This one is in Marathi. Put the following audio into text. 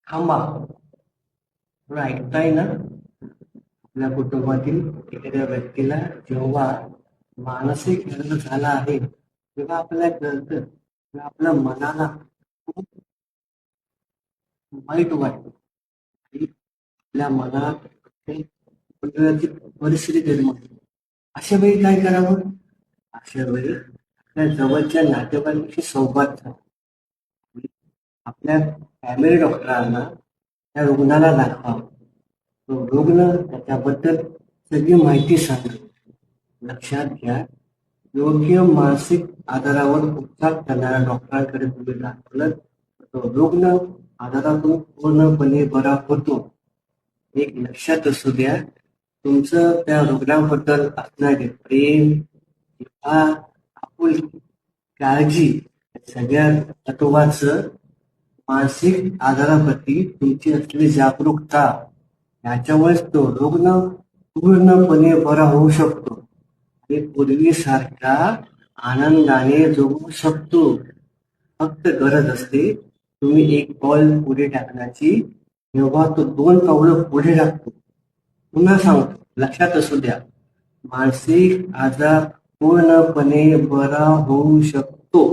थांबा, थोडं ऐकताय ना? आपल्या कुटुंबातील एखाद्या व्यक्तीला जेव्हा मानसिक आजार झाला आहे, तेव्हा आपल्याला कळतं की आपल्या मनाला खूप वाईट वाटतं आणि आपल्या मनात काही प्रकारची परिस्थिती निर्माण होते. अशा वेळी काय करावं? अशा वेळी आपल्या जवळच्या नातेवाईकांशी संवाद साधा. आपल्या फॅमिली डॉक्टरांना त्या रुग्णाला दाखवावं. तो रुग्ण त्याच्याबद्दल सगळी माहिती सांगेल. लक्षात घ्या, योग्य मानसिक आधारावर उपचार करणाऱ्या डॉक्टरांकडे तुम्ही दाखवलं तर तो रुग्ण आजारातून पूर्णपणे बरा होतो. एक लक्षात असू द्या, तुमचं त्या रुग्णाबद्दल असणारे प्रेम, जिव्हाळा, आपुलकी, काळजी सगळ्यात महत्वाचं मानसिक आजाराप्रती तुमची असलेली जागरूकता याच्यामुळेच तो रुग्ण पूर्णपणे बरा होऊ शकतो आणि पूर्वीसारखा आनंदाने जगू शकतो. फक्त गरज असते तुम्ही एक पाऊल पुढे टाकण्याची. जेव्हा तो दोन पावलं पुढे टाकतो, पुन्हा सांगतो, लक्षात असू द्या, मानसिक आजार पूर्णपणे बरा होऊ शकतो.